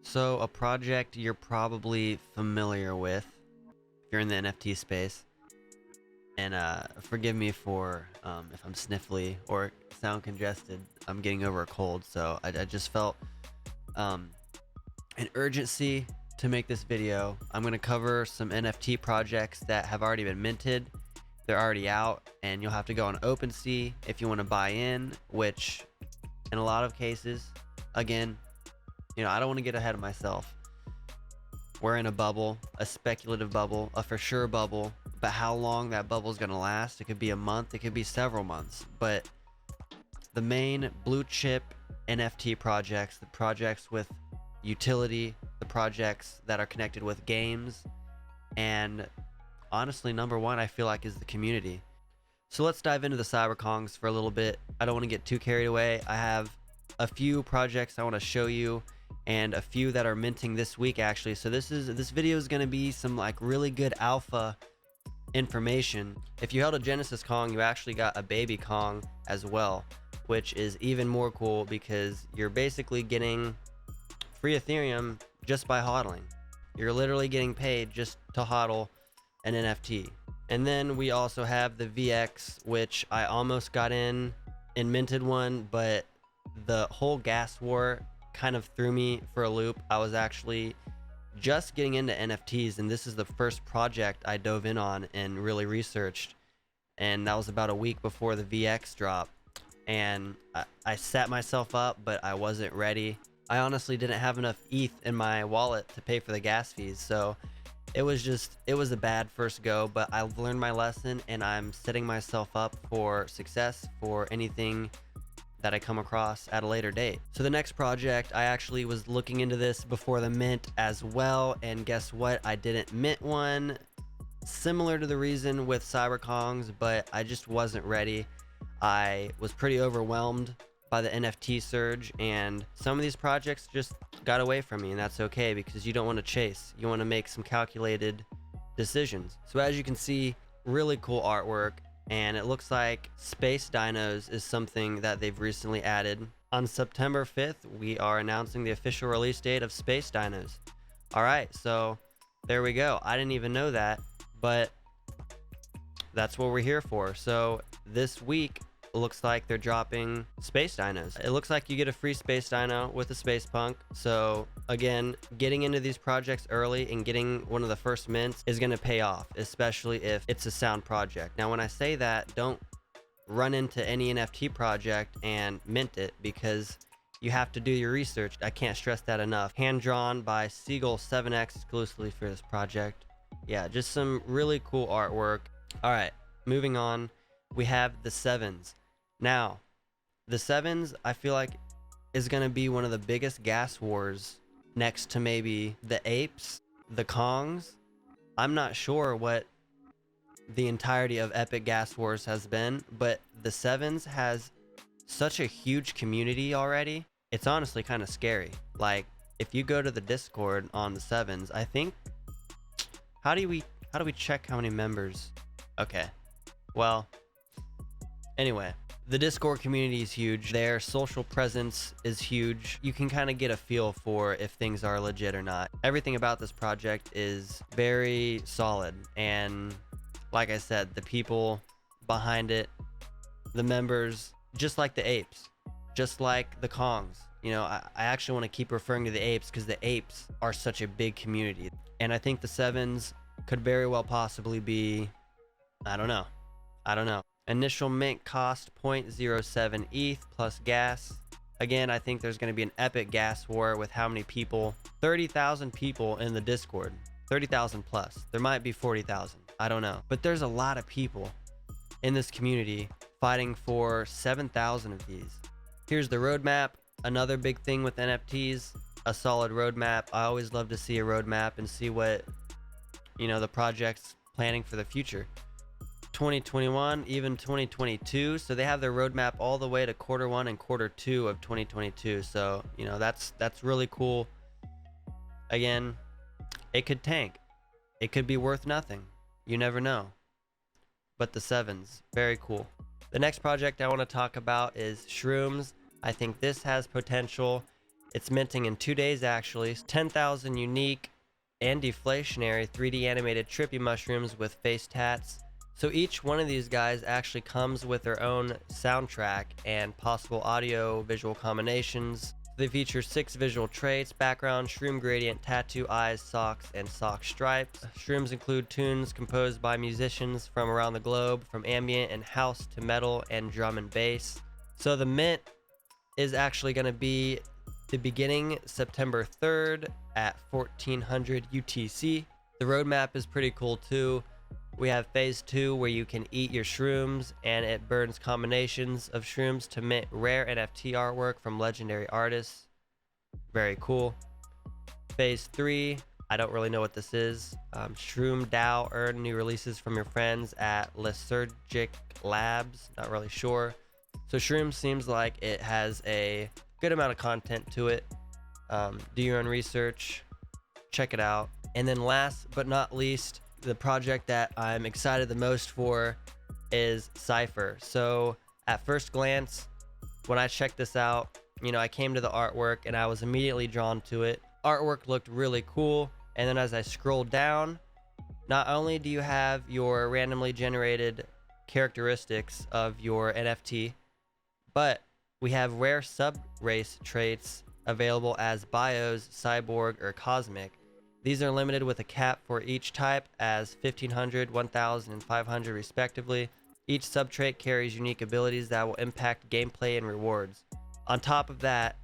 So, a project you're probably familiar with if you're in the NFT space. And forgive me for if I'm sniffly or sound congested. I'm getting over a cold, so I just felt um, an urgency to make this video. I'm going to cover some NFT projects that have already been minted. They're already out, and you'll have to go on OpenSea if you want to buy in, which in a lot of cases, again, I don't want to get ahead of myself. We're in a bubble, a speculative bubble, a for sure bubble, but how long that bubble is going to last, it could be a month, it could be several months. But the main blue chip NFT projects, the projects with utility, the projects that are connected with games, and honestly, number one, I feel like, is the community. So let's dive into the Kongz for a little bit. I don't want to get too carried away. I have a few projects I want to show you, and a few that are minting this week actually. So this video is going to be some like really good alpha information. If you held a Genesis Kong, you actually got a baby Kong as well, which is even more cool because you're basically getting free Ethereum just by hodling. You're literally getting paid just to hodl an NFT. And then we also have the VX, which I almost got in minted one, but the whole gas war kind of threw me for a loop. I was actually just getting into NFTs, and this is the first project I dove in on and really researched, and that was about a week before the VX drop. And I set myself up, but I wasn't ready. I honestly didn't have enough ETH in my wallet to pay for the gas fees, so it was a bad first go, but I've learned my lesson, and I'm setting myself up for success for anything that I come across at a later date. So the next project, I actually was looking into this before the mint as well, and guess what? I didn't mint one. Similar to the reason with Kongz, but I just wasn't ready. I was pretty overwhelmed by the NFT surge, and some of these projects just got away from me, and that's okay because you don't want to chase. You want to make some calculated decisions. So as you can see, really cool artwork. And it looks like Space Dinos is something that they've recently added. On September 5th, we are announcing the official release date of Space Dinos. All right, so there we go. I didn't even know that, but that's what we're here for. So this week, it looks like they're dropping Space Dinos. It looks like you get a free Space Dino with a SpacePunk. So again, getting into these projects early and getting one of the first mints is going to pay off, especially if it's a sound project. Now, when I say that, don't run into any NFT project and mint it, because you have to do your research. I can't stress that enough. Hand drawn by Seagull 7X exclusively for this project. Yeah, just some really cool artwork. All right, moving on. We have the sevens. Now, the sevens, I feel like, is going to be one of the biggest gas wars next to maybe the apes, the Kongz. I'm not sure what the entirety of Epic Gas Wars has been, but the sevens has such a huge community already. It's honestly kind of scary. Like, if you go to the Discord on the sevens, I think, how do we check how many members? Okay, well, anyway, the Discord community is huge. Their social presence is huge. You can kind of get a feel for if things are legit or not. Everything about this project is very solid. And like I said, the people behind it, the members, just like the apes, just like the Kongz. I actually want to keep referring to the apes because the apes are such a big community. And I think the sevens could very well possibly be, I don't know. Initial mint cost 0.07 ETH plus gas. Again, I think there's going to be an epic gas war with how many people? 30,000 people in the Discord. 30,000 plus. There might be 40,000. I don't know. But there's a lot of people in this community fighting for 7,000 of these. Here's the roadmap. Another big thing with NFTs, a solid roadmap. I always love to see a roadmap and see what, the project's planning for the future. 2021, even 2022, so they have their roadmap all the way to Q1 and Q2 of 2022. So that's really cool. Again, it could tank, it could be worth nothing, you never know. But the sevens, very cool. The next project I want to talk about is Shrooms. I think this has potential. It's minting in 2 days actually. 10,000 unique and deflationary 3D animated trippy mushrooms with face tats. So each one of these guys actually comes with their own soundtrack and possible audio visual combinations. They feature 6 visual traits: background, shroom gradient, tattoo, eyes, socks, and sock stripes. Shrooms include tunes composed by musicians from around the globe, from ambient and house to metal and drum and bass. So the mint is actually going to be the beginning September 3rd at 1400 UTC. The roadmap is pretty cool too. We have phase 2 where you can eat your shrooms and it burns combinations of shrooms to mint rare NFT artwork from legendary artists. Very cool. Phase 3, I don't really know what this is. Shroom DAO, earn new releases from your friends at Lysergic Labs. Not really sure. So Shroom seems like it has a good amount of content to it. Do your own research, check it out. And then last but not least, the project that I'm excited the most for is Cypher. So at first glance, when I checked this out, I came to the artwork and I was immediately drawn to it. Artwork looked really cool. And then as I scrolled down, not only do you have your randomly generated characteristics of your NFT, but we have rare sub-race traits available as bios, cyborg, or cosmic. These are limited with a cap for each type as 1500, 1000, and 500 respectively. Each subtrait carries unique abilities that will impact gameplay and rewards. On top of that,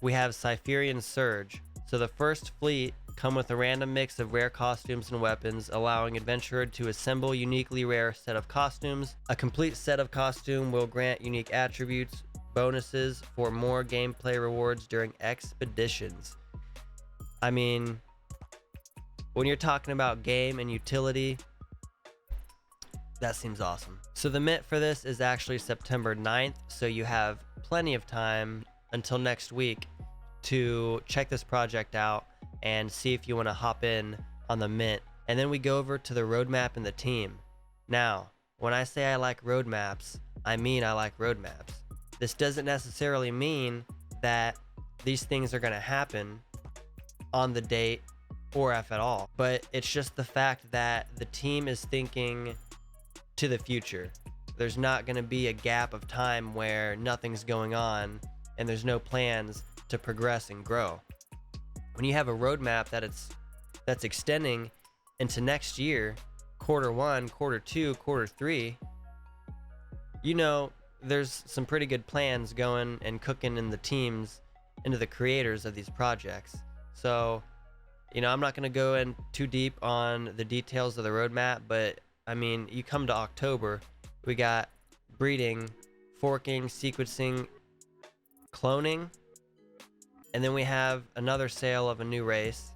we have Cypherian Surge. So the first fleet come with a random mix of rare costumes and weapons, allowing adventurer to assemble uniquely rare set of costumes. A complete set of costume will grant unique attributes, bonuses for more gameplay rewards during expeditions. I mean, when you're talking about game and utility, that seems awesome. So the mint for this is actually September 9th, so you have plenty of time until next week to check this project out and see if you want to hop in on the mint. And then we go over to the roadmap and the team. Now, when I say I like roadmaps, I mean I like roadmaps. This doesn't necessarily mean that these things are going to happen on the date or if at all, but it's just the fact that the team is thinking to the future. There's not going to be a gap of time where nothing's going on and there's no plans to progress and grow. When you have a roadmap that's extending into next year, quarter 1, quarter 2, quarter 3, there's some pretty good plans going and cooking in the teams, into the creators of these projects. So I'm not going to go in too deep on the details of the roadmap, but I mean, you come to October, we got breeding, forking, sequencing, cloning, and then we have another sale of a new race.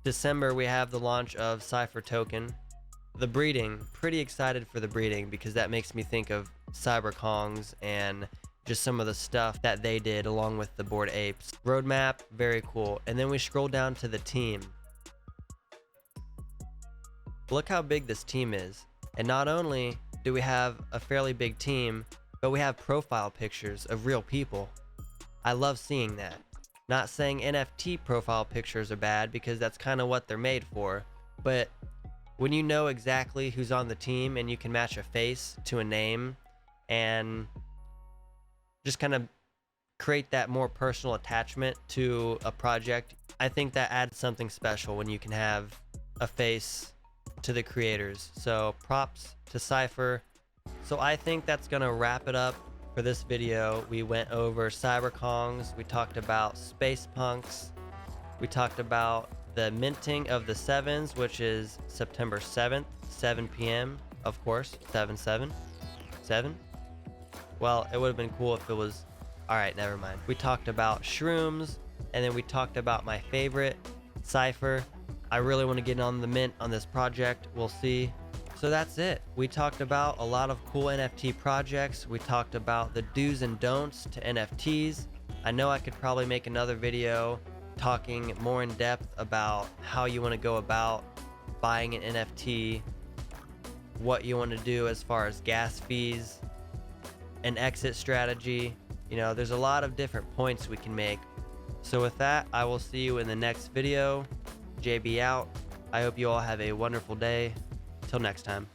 December, we have the launch of Cypher Token. The breeding, pretty excited for the breeding because that makes me think of Kongz and just some of the stuff that they did along with the Bored Apes. Roadmap, very cool. And then we scroll down to the team. Look how big this team is. And not only do we have a fairly big team, but we have profile pictures of real people. I love seeing that. Not saying NFT profile pictures are bad because that's kind of what they're made for, but when you know exactly who's on the team and you can match a face to a name and just kind of create that more personal attachment to a project, I think that adds something special when you can have a face to the creators. So props to Cypher. So I think that's gonna wrap it up for this video. We went over Kongz, we talked about SpacePunks, we talked about the minting of the 7s, which is September 7th, 7 p.m. Of course, 7. Well, it would have been cool if it was, alright, never mind. We talked about shrooms, and then we talked about my favorite, Cypher. I really want to get on the mint on this project, we'll see. So that's it. We talked about a lot of cool NFT projects. We talked about the do's and don'ts to NFTs. I know I could probably make another video talking more in depth about how you want to go about buying an NFT, what you want to do as far as gas fees, an exit strategy. There's a lot of different points we can make, So with that, I will see you in the next video. JB out. I hope you all have a wonderful day. Till next time.